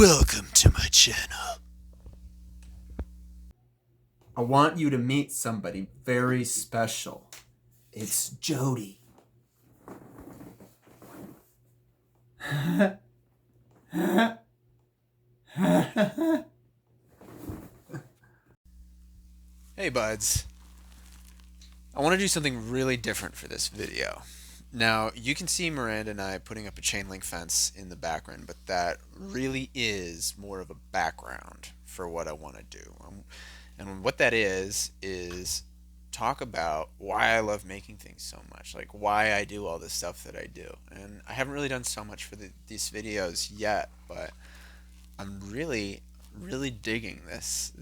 Welcome to my channel. I want you to meet somebody very special. It's Jody. Hey buds, I want to do something really different for this video. Now, you can see Miranda and I putting up a chain link fence in the background, but that really is more of a background for what I want to do. And what that is talk about why I love making things so much, like why I do all this stuff that I do. And I haven't really done so much for these videos yet, but I'm really digging this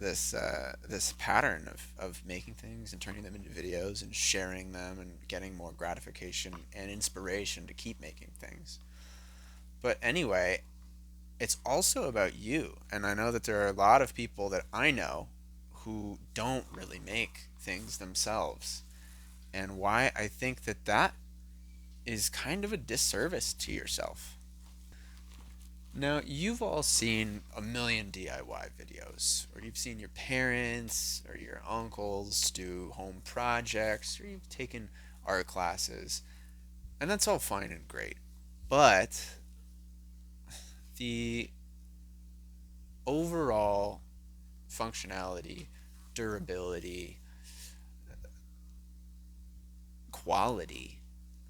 pattern of making things and turning them into videos and sharing them and getting more gratification and inspiration to keep making things. But anyway, it's also about you, and I know that there are a lot of people that I know who don't really make things themselves, and why I think that is kind of a disservice to yourself. Now, you've all seen a million DIY videos, or you've seen your parents or your uncles do home projects, or you've taken art classes, and that's all fine and great. But the overall functionality, durability, quality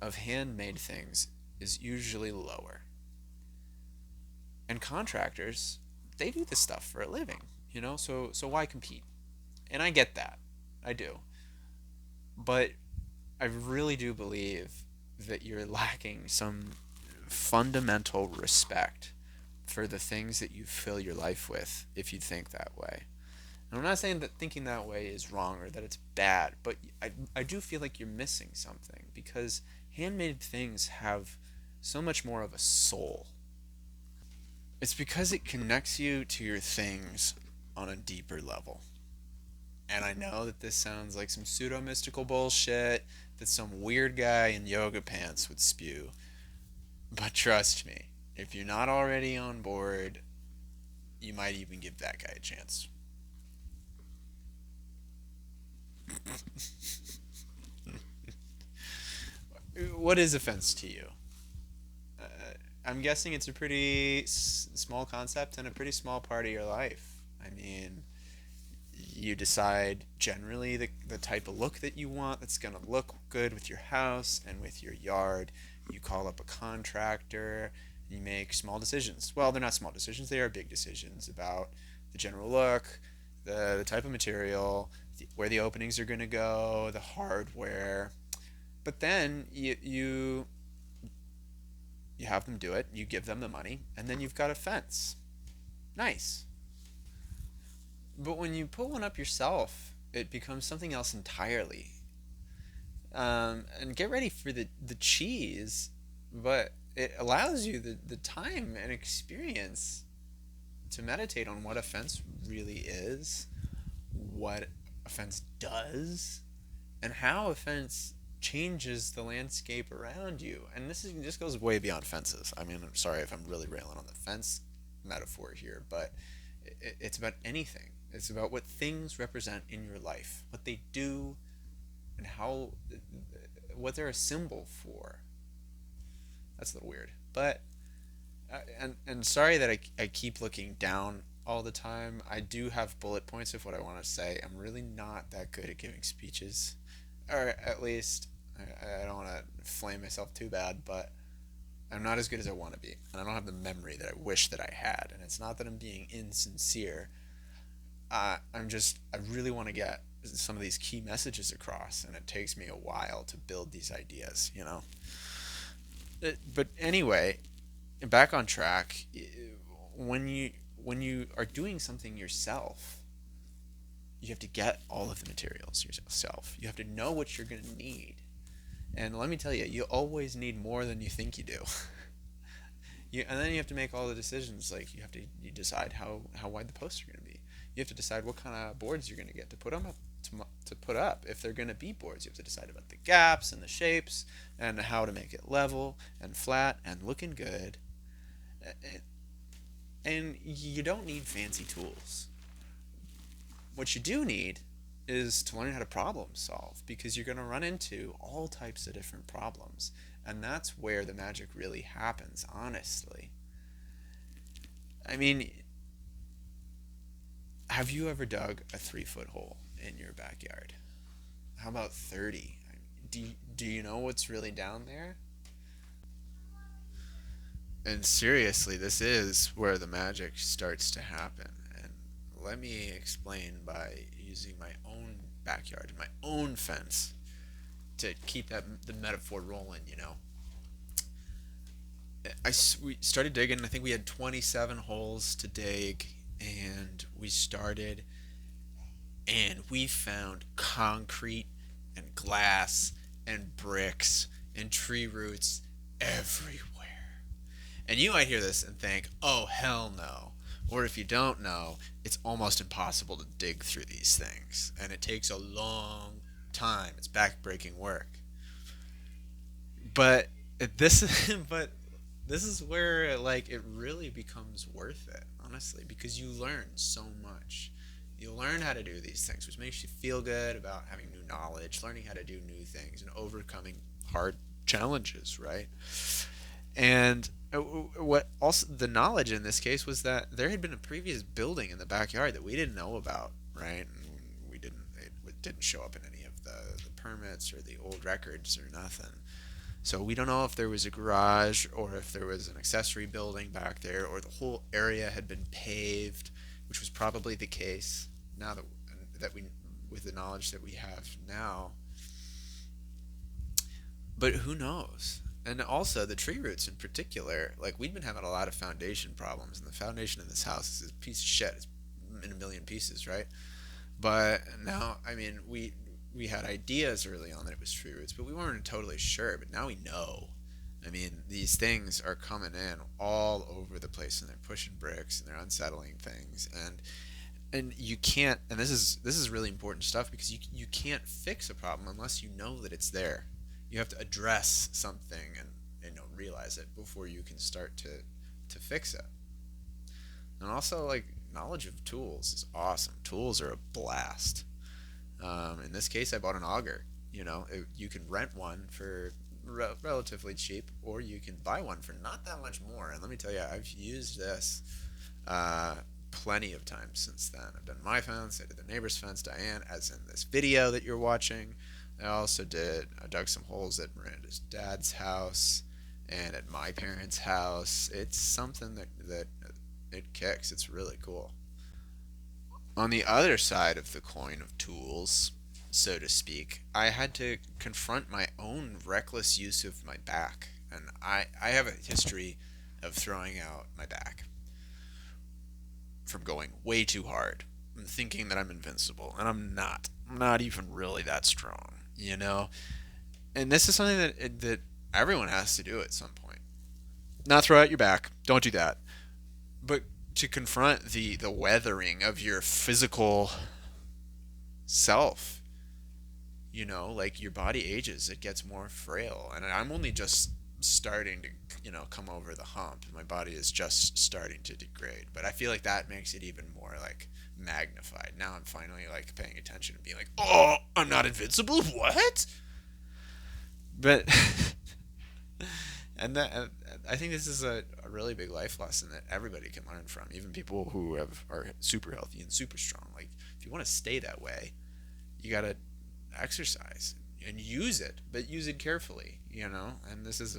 of handmade things is usually lower. And contractors, they do this stuff for a living, so why compete? And I get that. I do. But I really do believe that you're lacking some fundamental respect for the things that you fill your life with if you think that way. And I'm not saying that thinking that way is wrong or that it's bad, but I do feel like you're missing something because handmade things have so much more of a soul. It's because it connects you to your things on a deeper level. And I know that this sounds like some pseudo mystical bullshit that some weird guy in yoga pants would spew. But trust me, if you're not already on board, you might even give that guy a chance. What is offense to you? Uh, I'm guessing it's a pretty small concept and a pretty small part of your life. I mean, you decide generally the type of look that you want that's going to look good with your house and with your yard. You call up a contractor, you make small decisions. Well, they're not small decisions, they are big decisions about the general look, the type of material, where the openings are going to go, the hardware. But then you have them do it, you give them the money, and then you've got a fence. Nice. But when you put one up yourself, it becomes something else entirely. And get ready for the cheese, but it allows you the time and experience to meditate on what a fence really is, what a fence does, and how a fence changes the landscape around you. And this goes way beyond fences. I mean, I'm sorry if I'm really railing on the fence metaphor here, but it's about anything. It's about what things represent in your life, what they do, and how what they're a symbol for. That's a little weird, but and sorry that I keep looking down all the time. I do have bullet points of what I want to say. I'm really not that good at giving speeches, or at least I don't want to flame myself too bad, but I'm not as good as I want to be, and I don't have the memory that I wish that I had. And it's not that I'm being insincere. I really want to get some of these key messages across, and it takes me a while to build these ideas. But anyway, back on track. When you are doing something yourself, you have to get all of the materials yourself. You have to know what you're going to need. And let me tell you, you always need more than you think you do. And then you have to make all the decisions. Like you decide how wide the posts are going to be. You have to decide what kind of boards you're going to get to put them up. To put up, if they're going to be boards, you have to decide about the gaps and the shapes and how to make it level and flat and looking good. And you don't need fancy tools. What you do need is to learn how to problem solve because you're going to run into all types of different problems. And that's where the magic really happens, honestly. I mean, have you ever dug a 3 foot hole in your backyard? How about 30? Do you know what's really down there? And seriously, this is where the magic starts to happen. And let me explain by using my own backyard, my own fence, to keep the metaphor rolling. We started digging. I think we had 27 holes to dig, and we found concrete and glass and bricks and tree roots everywhere. And you might hear this and think, oh, hell no. Or if you don't know, it's almost impossible to dig through these things. And it takes a long time. It's backbreaking work. But but this is where like it really becomes worth it, honestly, because you learn so much. You learn how to do these things, which makes you feel good about having new knowledge, learning how to do new things, and overcoming hard challenges, right? And what also the knowledge in this case was that there had been a previous building in the backyard that we didn't know about, right? And it didn't show up in any of the permits or the old records or nothing. So we don't know if there was a garage or if there was an accessory building back there or the whole area had been paved, which was probably the case. Now that we with the knowledge that we have now, but who knows? And also the tree roots in particular, like we've been having a lot of foundation problems, and the foundation in this house is a piece of shit. It's in a million pieces, right? But now, I mean, we had ideas early on that it was tree roots, but we weren't totally sure. But now we know. I mean, these things are coming in all over the place, and they're pushing bricks, and they're unsettling things, and you can't. And this is really important stuff because you can't fix a problem unless you know that it's there. You have to address something and realize it before you can start to fix it. And also, like, knowledge of tools is awesome. Tools are a blast. In this case, I bought an auger. You can rent one for relatively cheap, or you can buy one for not that much more. And let me tell you, I've used this uh, plenty of times since then. I've done my fence, I did the neighbor's fence, Diane, as in this video that you're watching. I dug some holes at Miranda's dad's house and at my parents' house. It's something that it kicks. It's really cool. On the other side of the coin of tools, so to speak, I had to confront my own reckless use of my back. And I have a history of throwing out my back from going way too hard and thinking that I'm invincible. And I'm not. I'm not even really that strong. And this is something that everyone has to do at some point. Not throw out your back. Don't do that. But to confront the weathering of your physical self. Like your body ages, it gets more frail, and I'm only just starting to come over the hump. My body is just starting to degrade, but I feel like that makes it even more like magnified. Now I'm finally like paying attention and being like, oh, I'm not invincible. What? But and I think this is a really big life lesson that everybody can learn from, even people who are super healthy and super strong. Like if you want to stay that way, you gotta exercise and use it, but use it carefully. And it's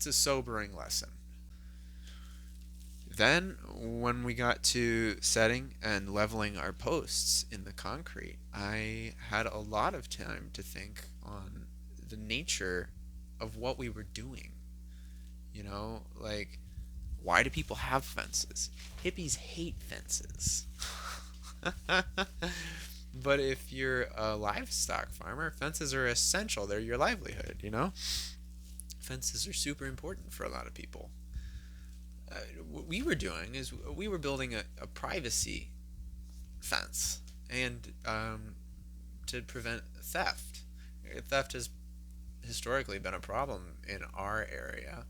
a sobering lesson. Then, when we got to setting and leveling our posts in the concrete, I had a lot of time to think on the nature of what we were doing. Like, why do people have fences? Hippies hate fences. But if you're a livestock farmer, fences are essential. They're your livelihood. Fences are super important for a lot of people. What we were doing is we were building a privacy fence and to prevent theft. Theft has historically been a problem in our area,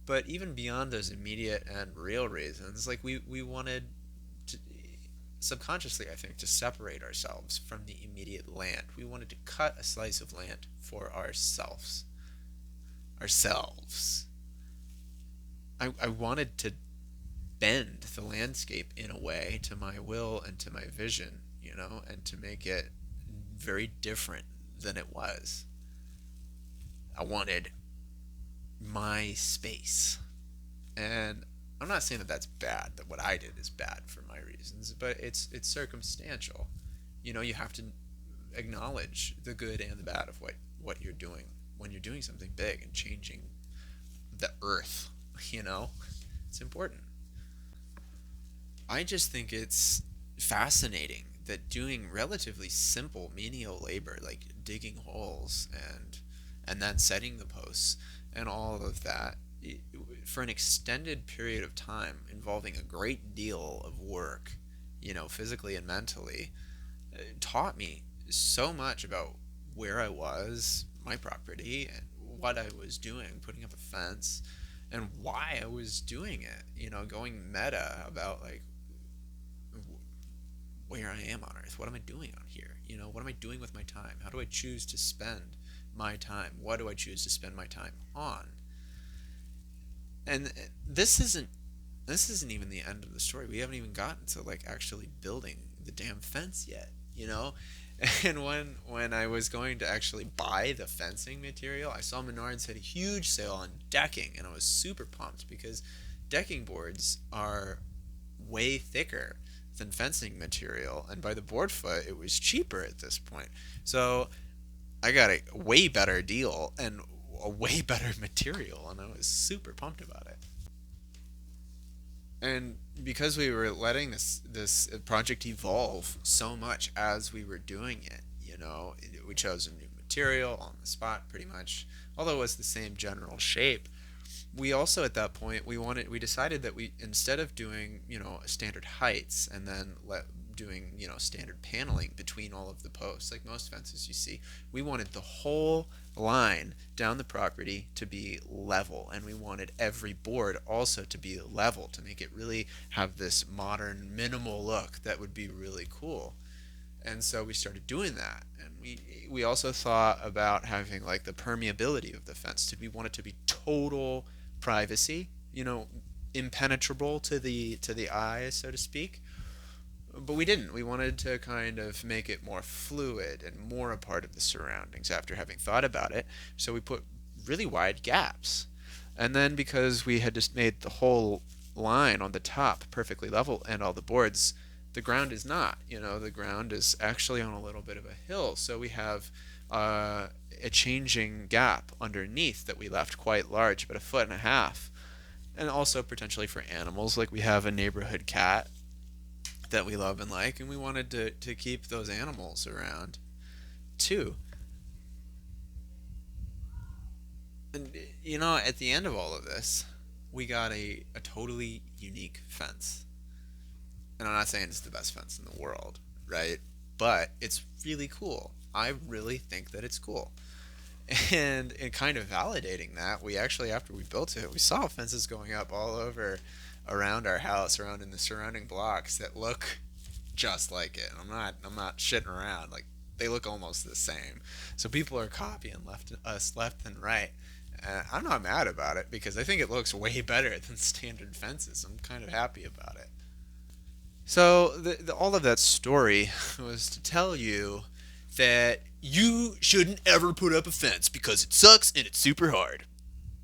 But even beyond those immediate and real reasons, like we wanted to, subconsciously, I think, to separate ourselves from the immediate land. We wanted to cut a slice of land for ourselves. Ourselves. I wanted to bend the landscape in a way to my will and to my vision, and to make it very different than it was. I wanted my space. And I'm not saying that that's bad, that what I did is bad for my reasons, but it's circumstantial. You have to acknowledge the good and the bad of what you're doing when you're doing something big and changing the earth, you know? It's important. I just think it's fascinating that doing relatively simple menial labor like digging holes and then setting the posts and all of that for an extended period of time involving a great deal of work, physically and mentally, taught me so much about where I was, my property, and what I was doing, putting up a fence, and why I was doing it. Going meta about like where I am on Earth. What am I doing on here? What am I doing with my time? How do I choose to spend my time? What do I choose to spend my time on? And this isn't even the end of the story. We haven't even gotten to like actually building the damn fence yet, you know? And when I was going to actually buy the fencing material, I saw Menards had a huge sale on decking, and I was super pumped because decking boards are way thicker than fencing material, and by the board foot, it was cheaper at this point. So I got a way better deal and a way better material, and I was super pumped about it. And because we were letting this project evolve so much as we were doing it, we chose a new material on the spot pretty much, although it was the same general shape. We also at that point we decided that we, instead of doing standard heights and then doing standard paneling between all of the posts like most fences you see, we wanted the whole line down the property to be level, and we wanted every board also to be level to make it really have this modern minimal look that would be really cool. And so we started doing that, and we also thought about having like the permeability of the fence to be wanted to be total privacy, impenetrable to the eye, so to speak. But we didn't. We wanted to kind of make it more fluid and more a part of the surroundings after having thought about it. So we put really wide gaps. And then because we had just made the whole line on the top perfectly level and all the boards, the ground is not. The ground is actually on a little bit of a hill. So we have a changing gap underneath that we left quite large, about a foot and a half. And also potentially for animals, like we have a neighborhood cat that we love and like, and we wanted to keep those animals around too. And at the end of all of this, we got a totally unique fence. And I'm not saying it's the best fence in the world, right? But it's really cool. I really think that it's cool. And in kind of validating that, we actually, after we built it, we saw fences going up all over around our house, around in the surrounding blocks that look just like it. I'm not shitting around. Like, they look almost the same. So people are copying us left and right. I'm not mad about it because I think it looks way better than standard fences. I'm kind of happy about it. So all of that story was to tell you that you shouldn't ever put up a fence because it sucks and it's super hard.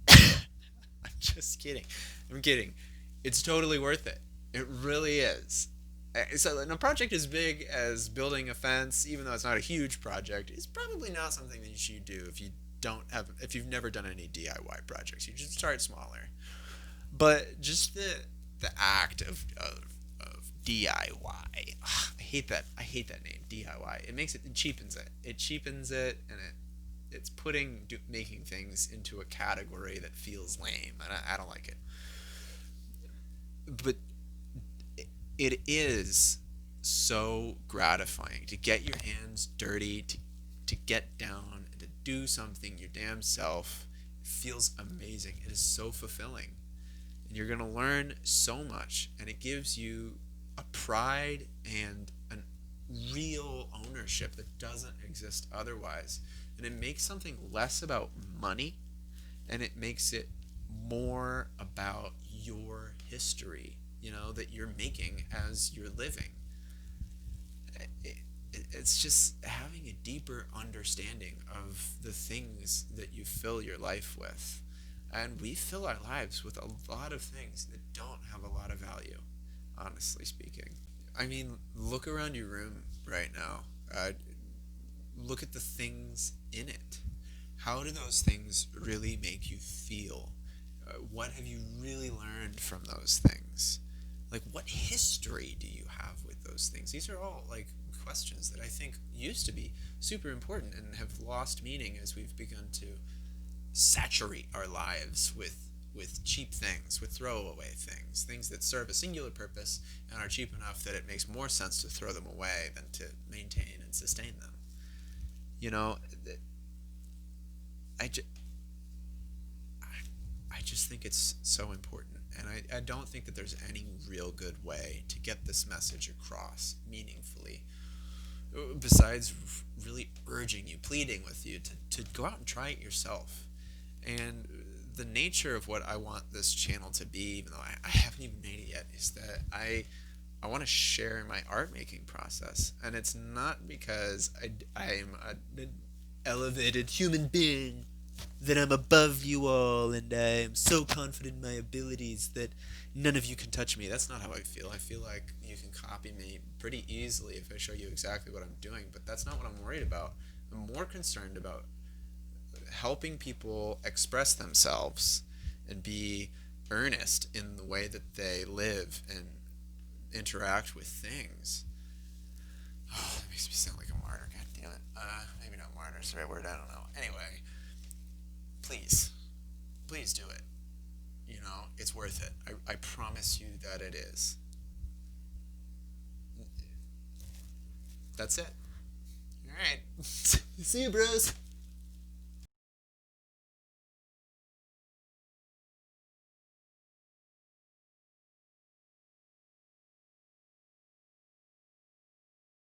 I'm just kidding. I'm kidding. It's totally worth it. It really is. So, and a project as big as building a fence, even though it's not a huge project, is probably not something that you should do if you've never done any DIY projects. You should start smaller. But just the act of DIY. I hate that. I hate that name, DIY. It cheapens it. It cheapens it, and it's making things into a category that feels lame, and I don't like it. But it is so gratifying to get your hands dirty, to get down and to do something your damn self feels amazing. It is so fulfilling. And you're going to learn so much, and it gives you a pride and an real ownership that doesn't exist otherwise. And it makes something less about money, and it makes it more about your history, that you're making as you're living. It's just having a deeper understanding of the things that you fill your life with. And we fill our lives with a lot of things that don't have a lot of value, honestly speaking. I mean, look around your room right now. Look at the things in it. How do those things really make you feel? What have you really learned from those things? Like, what history do you have with those things? These are all, like, questions that I think used to be super important and have lost meaning as we've begun to saturate our lives with cheap things, with throwaway things, things that serve a singular purpose and are cheap enough that it makes more sense to throw them away than to maintain and sustain them. You know, I, ju- I just think it's so important. And I don't think that there's any real good way to get this message across meaningfully, besides really urging you, pleading with you to go out and try it yourself. And the nature of what I want this channel to be, even though I haven't even made it yet, is that I want to share my art making process. And it's not because I'm an elevated human being, that I'm above you all and I am so confident in my abilities that none of you can touch me. That's not how I feel. I feel like you can copy me pretty easily if I show you exactly what I'm doing, but that's not what I'm worried about. I'm more concerned about helping people express themselves and be earnest in the way that they live and interact with things. Oh, that makes me sound like a martyr. God damn it. Maybe not martyr is the right word. I don't know. Anyway, please, please do it. It's worth it. I promise you that it is. That's it. All right. See you, bros.